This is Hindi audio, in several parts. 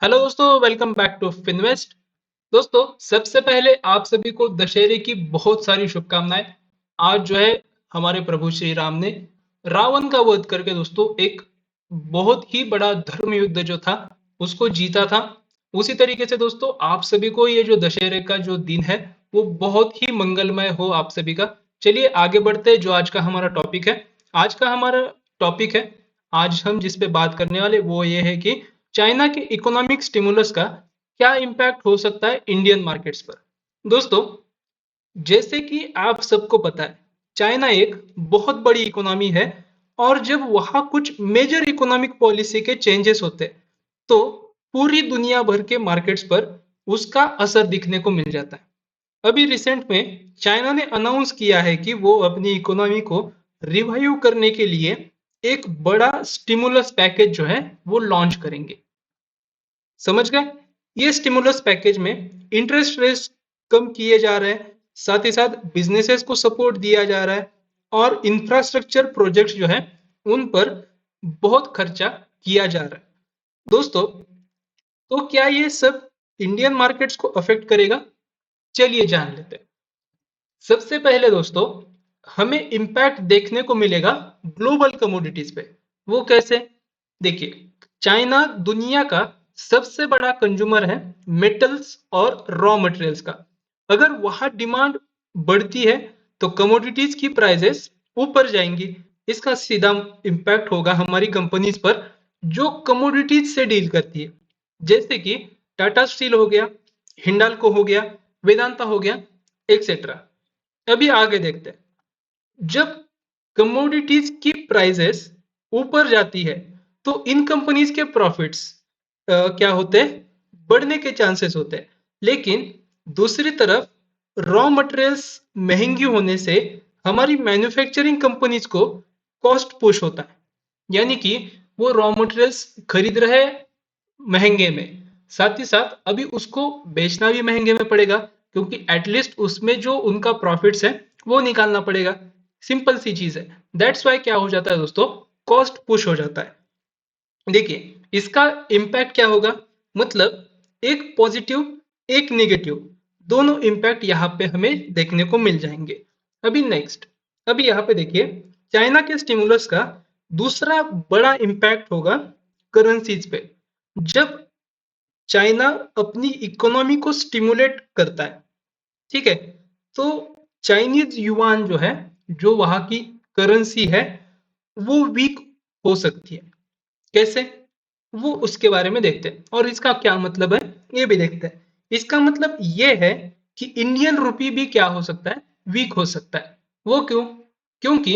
हेलो दोस्तों, वेलकम बैक टू फिनवेस्ट। दोस्तों, सबसे पहले आप सभी को दशहरे की बहुत सारी शुभकामनाएं। आज जो है हमारे प्रभु श्री राम ने रावण का वध करके दोस्तों एक बहुत ही बड़ा धर्म युद्ध जो था उसको जीता था। उसी तरीके से दोस्तों आप सभी को ये जो दशहरे का जो दिन है वो बहुत ही मंगलमय हो आप सभी का। चलिए आगे बढ़ते हैं। जो आज का हमारा टॉपिक है, आज का हमारा टॉपिक है, आज हम जिस पे बात करने वाले वो ये है कि चाइना के इकोनॉमिक स्टिमुलस का क्या इम्पैक्ट हो सकता है इंडियन मार्केट्स पर। दोस्तों, जैसे कि आप सबको पता है, चाइना एक बहुत बड़ी इकोनॉमी है और जब वहां कुछ मेजर इकोनॉमिक पॉलिसी के चेंजेस होते हैं तो पूरी दुनिया भर के मार्केट्स पर उसका असर दिखने को मिल जाता है। अभी रिसेंट में चाइना ने अनाउंस किया है कि वो अपनी इकोनॉमी को रिवाइव करने के लिए एक बड़ा स्टिमुलस पैकेज जो है वो लॉन्च करेंगे। समझ गए? ये स्टिमुलस पैकेज में इंटरेस्ट रेट्स कम किए जा रहे हैं, साथ ही साथ बिजनेसेस को सपोर्ट दिया जा रहा है और इंफ्रास्ट्रक्चर प्रोजेक्ट्स जो है उन पर बहुत खर्चा किया जा रहा है। दोस्तों, तो क्या ये सब इंडियन मार्केट्स को अफेक्ट करेगा? चलिए जान लेते हैं। सबसे पहले दोस्तों, हमें इम्पैक्ट देखने को मिलेगा ग्लोबल कमोडिटीज पे। वो कैसे? देखिए, चाइना दुनिया का सबसे बड़ा कंज्यूमर है मेटल्स और रॉ मटेरियल्स का। अगर वहां डिमांड बढ़ती है तो कमोडिटीज की प्राइसेस ऊपर जाएंगी। इसका सीधा इम्पैक्ट होगा हमारी कंपनीज पर जो कमोडिटीज से डील करती है, जैसे कि टाटा स्टील हो गया, हिंडाल्को हो गया, वेदांता हो गया, एक्सेट्रा। अभी आगे देखते हैं। जब कमोडिटीज की प्राइसेस ऊपर जाती है तो इन कंपनीज के प्रॉफिट्स क्या होते हैं? बढ़ने के चांसेस होते हैं। लेकिन दूसरी तरफ रॉ मटेरियल्स महंगी होने से हमारी मैन्युफैक्चरिंग कंपनीज को कॉस्ट पुश होता है, यानी कि वो रॉ मटेरियल्स खरीद रहे हैं महंगे में, साथ ही साथ अभी उसको बेचना भी महंगे में पड़ेगा क्योंकि एटलीस्ट उसमें जो उनका प्रॉफिट्स है वो निकालना पड़ेगा। सिंपल सी चीज है। दैट्स वाई क्या हो जाता है दोस्तों, कॉस्ट पुश हो जाता है। देखिए, इसका इम्पैक्ट क्या होगा, मतलब एक पॉजिटिव एक नेगेटिव, दोनों इम्पैक्ट यहाँ पे हमें देखने को मिल जाएंगे। अभी नेक्स्ट, अभी यहाँ पे देखिए, चाइना के स्टिमुलस का दूसरा बड़ा इम्पैक्ट होगा करेंसीज पे। जब चाइना अपनी इकोनॉमी को स्टिमुलेट करता है, ठीक है, तो चाइनीज युआन जो है, जो वहां की करेंसी है, वो वीक हो सकती है। कैसे? वो उसके बारे में देखते हैं और इसका क्या मतलब है ये भी देखते हैं। इसका मतलब ये है कि इंडियन रुपी भी क्या हो सकता है, वीक हो सकता है। वो क्यों? क्योंकि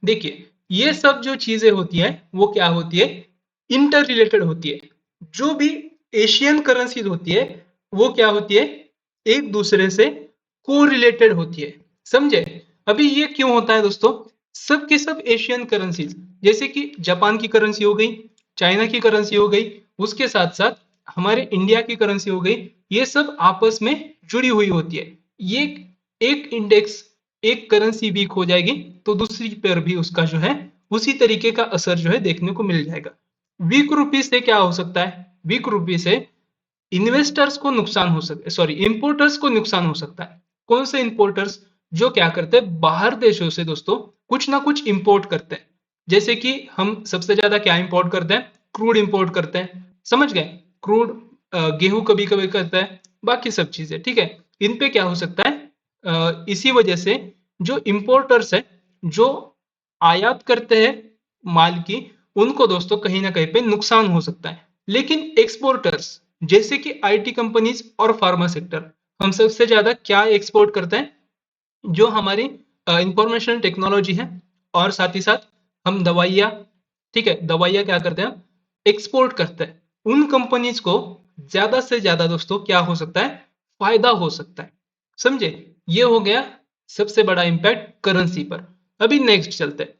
देखिए, ये सब जो चीजें होती है वो क्या होती है, इंटर रिलेटेड होती है। जो भी एशियन करेंसीज होती है वो क्या होती है, एक दूसरे से को रिलेटेड होती है। समझे? अभी ये क्यों होता है दोस्तों? सब के सब एशियन करेंसीज, जैसे कि जापान की करेंसी हो गई, चाइना की करेंसी हो गई, उसके साथ साथ हमारे इंडिया की करेंसी हो गई, ये सब आपस में जुड़ी हुई होती है। ये एक इंडेक्स, एक करेंसी वीक हो जाएगी तो दूसरी पर भी उसका जो है उसी तरीके का असर जो है देखने को मिल जाएगा। वीक रुपी से क्या हो सकता है, वीक रुपी से इन्वेस्टर्स को नुकसान हो सकता है, सॉरी इंपोर्टर्स को नुकसान हो सकता है। कौन से इंपोर्टर्स? जो क्या करते हैं, बाहर देशों से दोस्तों कुछ ना कुछ इंपोर्ट करते हैं। जैसे कि हम सबसे ज्यादा क्या इंपोर्ट करते हैं, क्रूड इंपोर्ट करते हैं। समझ गए? क्रूड, गेहूं कभी कभी करता है, बाकी सब चीजें, ठीक है। इन पे क्या हो सकता है, इसी वजह से जो इंपोर्टर्स है, जो आयात करते हैं माल की, उनको दोस्तों कहीं ना कहीं पे नुकसान हो सकता है। लेकिन एक्सपोर्टर्स, जैसे कि आईटी कंपनीज और फार्मा सेक्टर, हम सबसे ज्यादा क्या एक्सपोर्ट करते हैं, जो हमारी इंफॉर्मेशन टेक्नोलॉजी है और साथ ही साथ हम दवाइयाँ, ठीक है, दवाइयाँ क्या करते हैं, एक्सपोर्ट करते हैं। उन कंपनीज को ज्यादा से ज्यादा दोस्तों क्या हो सकता है, फायदा हो सकता है। समझे? ये हो गया सबसे बड़ा इंपैक्ट करेंसी पर। अभी नेक्स्ट चलते हैं।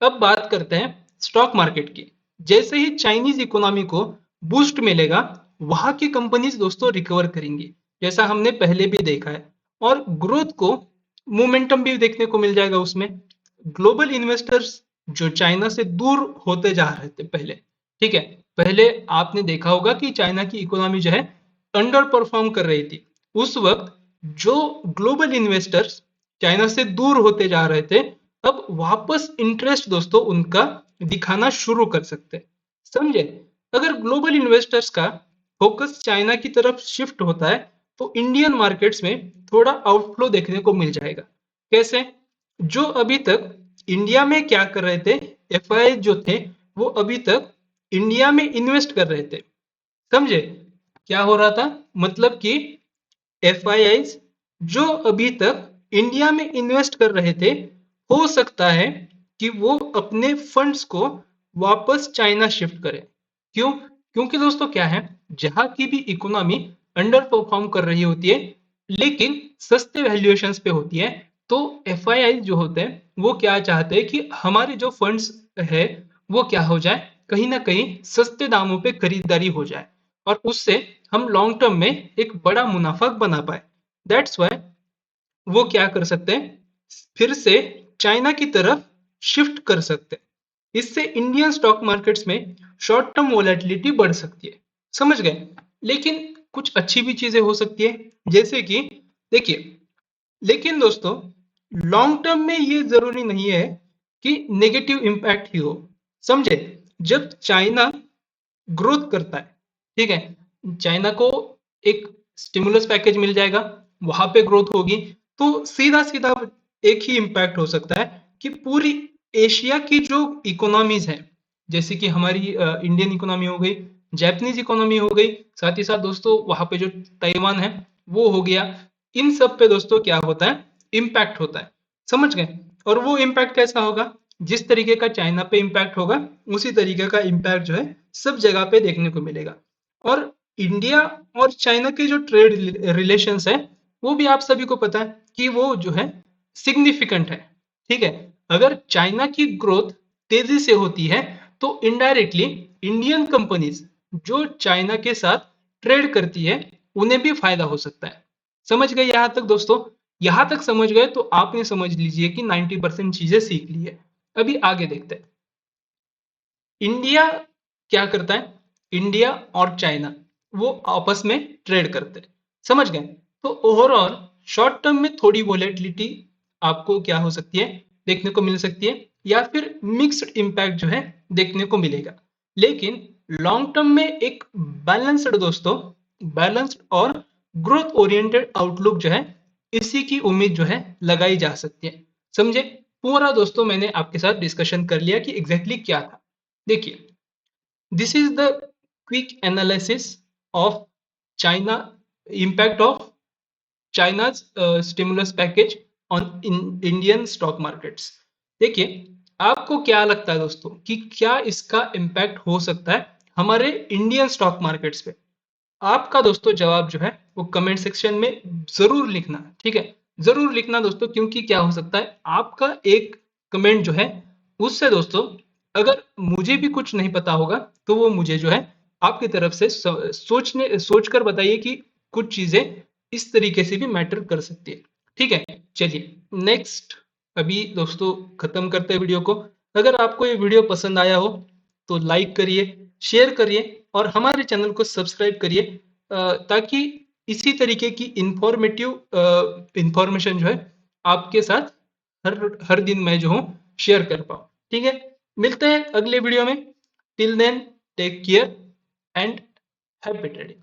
अब बात करते हैं स्टॉक मार्केट की। जैसे ही चाइनीज इकोनॉमी को बूस्ट मिलेगा, वहां की कंपनीज दोस्तों रिकवर करेंगी, जैसा हमने पहले भी देखा है, और ग्रोथ को मोमेंटम भी देखने को मिल जाएगा उसमें। ग्लोबल इन्वेस्टर्स जो चाइना से दूर होते जा रहे थे पहले, ठीक है। पहले आपने देखा होगा कि चाइना की इकोनॉमी जो है अंडर परफॉर्म कर रही थी। उस वक्त जो ग्लोबल इन्वेस्टर्स चाइना से दूर होते जा रहे थे, अब वापस इंटरेस्ट दोस्तों उनका दिखाना शुरू कर सकते हैं। समझे? अगर ग्लोबल इन्वेस्टर्स का फोकस चाइना की तरफ शिफ्ट होता है तो इंडियन मार्केट्स में थोड़ा आउटफ्लो देखने को मिल जाएगा। कैसे? जो अभी तक इंडिया में क्या कर रहे थे, एफआई जो थे वो अभी तक इंडिया में इन्वेस्ट कर रहे थे। समझे? क्या हो रहा था? मतलब कि एफआईआईज जो अभी तक इंडिया में इन्वेस्ट कर रहे थे, हो सकता है कि वो अपने फंड्स को वापस चाइना शिफ्ट करें। क्यों? क्योंकि दोस्तों क्या है, जहां की भी इकोनॉमी अंडर परफॉर्म कर रही होती है लेकिन सस्ते वैल्यूएशंस पे होती है, तो एफआईआई जो होते हैं वो क्या चाहते हैं कि हमारे जो फंड्स है वो क्या हो जाए, कहीं ना कहीं सस्ते दामों पे खरीदारी हो जाए और उससे हम लॉन्ग टर्म में एक बड़ा मुनाफा बना पाए। दैट्स वाई वो क्या कर सकते हैं, फिर से चाइना की तरफ शिफ्ट कर सकते हैं। इससे इंडियन स्टॉक मार्केट्स में शॉर्ट टर्म वोलेटिलिटी बढ़ सकती है। समझ गए? लेकिन कुछ अच्छी भी चीजें हो सकती है, जैसे कि देखिए, लेकिन दोस्तों लॉन्ग टर्म में ये जरूरी नहीं है कि नेगेटिव इंपैक्ट ही हो। समझे? जब चाइना ग्रोथ करता है, ठीक है, चाइना को एक स्टिमुलस पैकेज मिल जाएगा, वहां पे ग्रोथ होगी, तो सीधा सीधा एक ही इंपैक्ट हो सकता है कि पूरी एशिया की जो इकोनॉमीज हैं, जैसे कि हमारी इंडियन इकोनॉमी हो गई, जापानीज इकोनॉमी हो गई, साथ ही साथ दोस्तों वहां पे जो ताइवान है वो हो गया, इन सब पे दोस्तों क्या होता है, इम्पैक्ट होता है। समझ गए? और वो इम्पैक्ट कैसा होगा? जिस तरीके का चाइना पे इम्पैक्ट होगा उसी तरीके का इम्पैक्ट जो है सब जगह पे देखने को मिलेगा। और इंडिया और चाइना के जो ट्रेड रिलेशंस है वो भी आप सभी को पता है कि वो जो है सिग्निफिकेंट है। ठीक है? अगर चाइना की ग्रोथ तेजी से होती है तो इनडायरेक्टली इंडियन कंपनीज जो चाइना के साथ ट्रेड करती है उन्हें भी फायदा हो सकता है। समझ गए यहां तक दोस्तों? यहां तक समझ गए तो आपने समझ लीजिए कि 90% चीजें सीख ली है। अभी आगे देखते हैं। इंडिया क्या करता है? इंडिया और चाइना वो आपस में ट्रेड करते हैं। समझ गए? तो ओवरऑल शॉर्ट टर्म में थोड़ी वोलेटिलिटी आपको क्या हो सकती है, देखने को मिल सकती है, या फिर मिक्स्ड इंपैक्ट जो है देखने को मिलेगा। लेकिन लॉन्ग टर्म में एक बैलेंस्ड दोस्तों, बैलेंस्ड और ग्रोथ ओरिएंटेड आउटलुक जो है इसी की उम्मीद जो है लगाई जा सकती है। समझे? पूरा दोस्तों मैंने आपके साथ डिस्कशन कर लिया कि एग्जैक्टली क्या था। देखिए, this is the quick analysis of China, impact of China's stimulus package on Indian stock markets. देखिए, आपको क्या लगता है दोस्तों कि क्या इसका इम्पैक्ट हो सकता है हमारे इंडियन स्टॉक मार्केट्स पे? आपका दोस्तों जवाब जो है वो कमेंट सेक्शन में जरूर लिखना। ठीक है? जरूर लिखना दोस्तों, क्योंकि क्या हो सकता है आपका एक कमेंट जो है उससे दोस्तों, अगर मुझे भी कुछ नहीं पता होगा तो वो मुझे जो है आपकी तरफ से सोचकर बताइए कि कुछ चीजें इस तरीके से भी मैटर कर सकती है। ठीक है? चलिए नेक्स्ट, अभी दोस्तों खत्म करते हैं वीडियो को। अगर आपको ये वीडियो पसंद आया हो तो लाइक करिए, शेयर करिए और हमारे चैनल को सब्सक्राइब करिए, ताकि इसी तरीके की इंफॉर्मेटिव इंफॉर्मेशन जो है आपके साथ हर हर दिन मैं जो हूँ शेयर कर पाऊँ। ठीक है? मिलते हैं अगले वीडियो में। Till then take care and happy trading.